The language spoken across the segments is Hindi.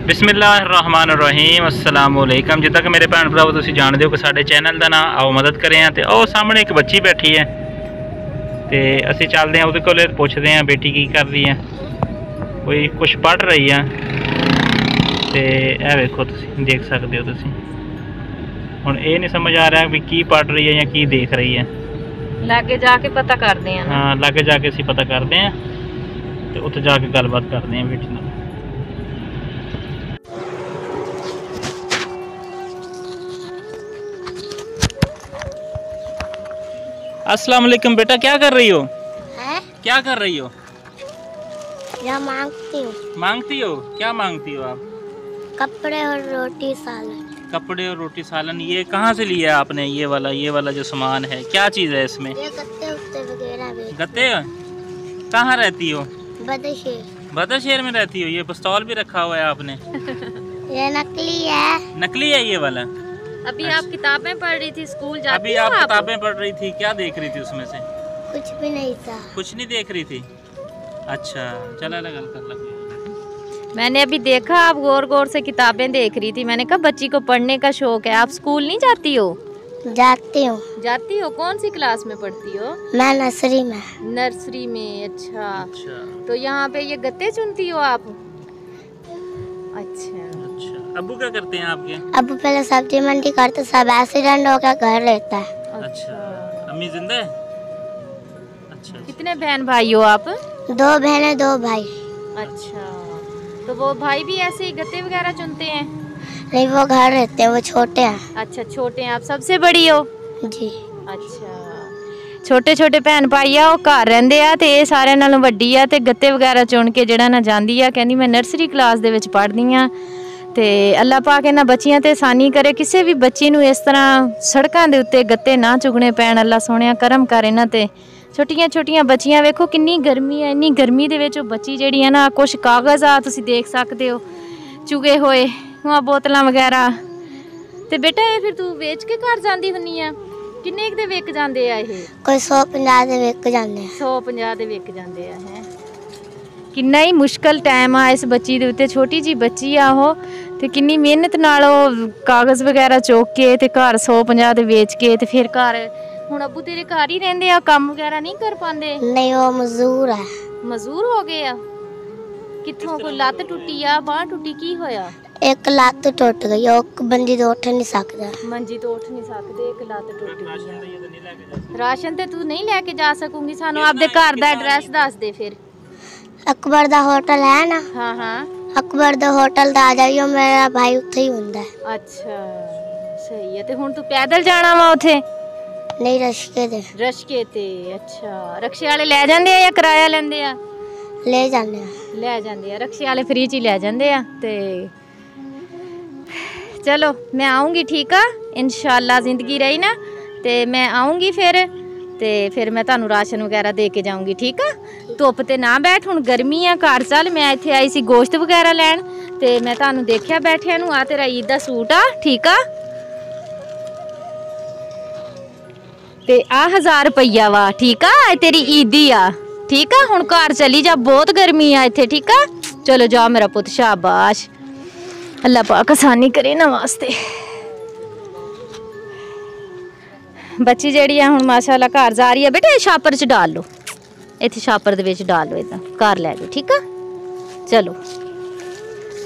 बिस्मिल्लाहिर्रहमानिर्रहीम अस्सलामुअलैकुम। जिद्दां कि मेरे भैन भरावो तुसीं जाणदे हो कि साडे चैनल का नाम आओ मदद करें। तो ओ सामने एक बच्ची बैठी है तो असीं चलते हैं उहदे कोल पुछदे हैं बेटी की कर रही है। कोई कुछ पढ़ रही है तो यह वेखो तुसीं देख सकते हो। तुसीं हुण ये नहीं समझ आ रहा भी की पढ़ रही है या की देख रही है। लागे जाके पता करते हैं। हाँ लागे जाके असीं पता करते हैं तो उत्थे जाके गलबात करते हैं बेटी नाल। अस्सलाम वालेकुम बेटा, क्या कर रही हो? है? क्या कर रही हो? या मांगती हूँ। मांगती हो? क्या मांगती हो आप? कपड़े और रोटी सालन। कपड़े और रोटी सालन। ये कहाँ से लिया आपने? ये वाला जो सामान है क्या चीज़ है इसमें? ये गत्ते उत्ते वगैरह भी। गत्ते? कहाँ रहती हो? बदशेर। बदरशेर में रहती हो? ये पिस्तौल भी रखा हुआ है आपने? ये नकली है। नकली है ये वाला? अभी आप किताबें पढ़ रही थी, स्कूल जाती अभी आप किताबें पढ़ रही थी, क्या देख रही थी उसमें से? कुछ भी नहीं था। कुछ नहीं देख रही थी? अच्छा चला लगा कर लग। मैंने अभी देखा आप गौर गौर से किताबें देख रही थी। मैंने कहा बच्ची को पढ़ने का शौक है। आप स्कूल नहीं जाती हो? जाती हूँ। जाती हो? कौन सी क्लास में पढ़ती हो? मैं नर्सरी में। नर्सरी में। अच्छा तो यहाँ पे ये गत्ते चुनती हो आप? अच्छा। अब्बू क्या करते हैं आपके? अब पहले सब्जी मंडी करते, सब एक्सीडेंट हो गया, घर रहता है। अच्छा अम्मी जिंदा है? अच्छा। कितने बहन भाई हो आप? 2 बहनें 2 भाई। अच्छा तो वो भाई भी ऐसे ही गत्ते वगैरह चुनते हैं? नहीं वो घर रहते हैं, वो छोटे हैं। अच्छा छोटे हैं। आप सबसे बड़ी हो? जी। अच्छा छोटे छोटे भैन भाई आ वो घर रहिंदे आ ते सारे नालों वड्डी आ ते गत्ते वगैरह चुन के जेड़ा ना जांदी आ, कहंदी मैं नर्सरी क्लास दे विच पढ़दी आ ते अल्लाह पाक इन्हां बच्चियां ते आसानी करे। किसी भी बच्ची नूं इस तरह सड़कां दे उत्ते गत्ते ना चुगने पैण। अल्लाह सोहणिया करम कर इन्हां ते। छोटियां छोटियां बच्चियां वेखो किन्नी गर्मी है, इन्नी गर्मी दे विच बच्ची जेहड़ी है ना कुछ कागज़ आ तुसीं देख सकदे हो चुगे होए हुआं बोतलां वगैरह। ते बेटा ये फिर तू वेच के घर जांदी हुन्नी आ? किन्ने दे विक जांदे आ ये? कोई 150 दे विक जांदे हैं। 150 दे विक जांदे आ हैं। किन्ना ही मुश्किल टाइम आ इस बच्ची दे उत्ते। छोटी जी बच्ची आ ओह ते किन्नी मेहनत नाल कागज़ वगैरह चुक के ते घर 150 दे वेच के ते फिर घर हुण अब्बू तेरे घर ही रहिंदे आ, काम वगैरह नहीं कर पांदे? नहीं वो मजदूर है। मजदूर हो गए आ? कित्थों? कोई लत्त टुटी आ, बांह टुटी, की होया? एक लत्त टुट गई, एक बंदी तो उठ नहीं सकता। मंजी तो उठ नहीं सकदे, एक लत्त टुट गई। राशन ते तू नहीं लेके जा सकूंगी? सानू आपदे घर दा एड्रेस दस दे फिर। अकबर दा होटल है ना? हाँ हाँ अकबर दा होटल दा आ जाइयो, मेरा भाई उत्थे ही हुंदा है। अच्छा सही है। ते हुण तू पैदल जाना वा उथे? नहीं रश्के दे। रश्के ते? अच्छा रक्शे वाले ले जांदे आ या किराया लेंदे आ? ले जाने हैं। ले जांदे आ, रक्शे वाले फ्री च ही ले जांदे आ। ते चलो मैं आऊँगी ठीक आ, इंशाल्लाह जिंदगी रही ना ते मैं आऊँगी फिर मैं तुहानू राशन वगैरह दे के जाऊँगी ठीक आ। धुप्प ते ना बैठ, हुण गर्मी आ, घर चल। मैं इत्थे आई सी गोश्त वगैरह लैण ते मैं तुहानू देखिया बैठिया नू। आ तेरा ईद दा सूट आ ठीक आ ते आ 1000 रुपया वा ठीक आ, तेरी ईदी आ ठीक आ। हुण घर चली जा, बहुत गर्मी आ इत्थे ठीक आ। चलो जा मेरा पुत्त, शाबाश। अल्लाह पाक आसानी करे ना वास्ते। बच्ची जेहड़ी है हुण माशाअल्लाह घर जा रही है। बेटा ये छापर च डाल लो, इत्थे छापर दे विच डाल लो, इदां घर लै जाओ ठीक आ। चलो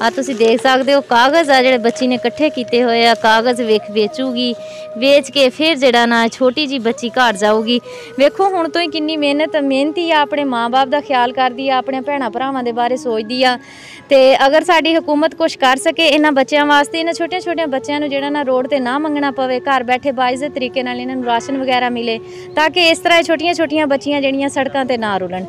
आ तुसीं देख सकदे हो कागज़ आ जेहड़े बच्ची ने इकट्ठे कीते होए आ। कागज़ बेचूगी, बेच के फिर जेहड़ा ना छोटी जी बच्ची घर जाऊगी। वेखो हुण तो ही किन्नी मेहनती आ, अपने माँ बाप का ख्याल करदी आ, अपने भैणां भरावां दे बारे सोचदी आ। ते अगर साडी हुकूमत कुछ कर सके इन्हां बच्चियां वास्ते, इन्हां छोटियां छोटियां बच्चियां नूं जेहड़ा ना रोड ते ना मंगना पवे, घर बैठे बाइज़्ज़त तरीके नाल इन्हां नूं राशन वगैरह मिले, ताकि इस तरह छोटियां छोटियां बच्चियां जेहड़ियां सड़कां ते ना रुलन।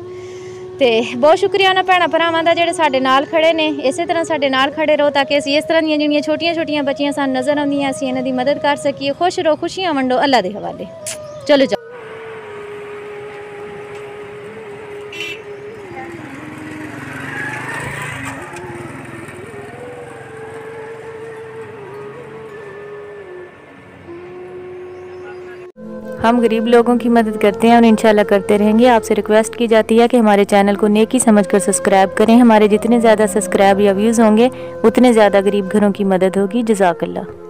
ते बहुत शुक्रिया उन्हां भैणां भरावां दा जेहड़े साडे नाल खड़े ने। इसे तरह साडे नाल खड़े रहो ताकि असीं इस तरह दियां जेहड़ियां छोटियां छोटियां बच्चियां सानूं नज़र आउंदियां असीं इन्हां दी मदद कर सकीए। खुश रहो, खुशियां वंडो, अल्लाह दे हवाले। चलो जाओ। हम गरीब लोगों की मदद करते हैं और इंशाल्लाह करते रहेंगे। आपसे रिक्वेस्ट की जाती है कि हमारे चैनल को नेकी समझकर सब्सक्राइब करें। हमारे जितने ज़्यादा सब्सक्राइब या व्यूज़ होंगे उतने ज़्यादा गरीब घरों की मदद होगी। जज़ाकल्लाह।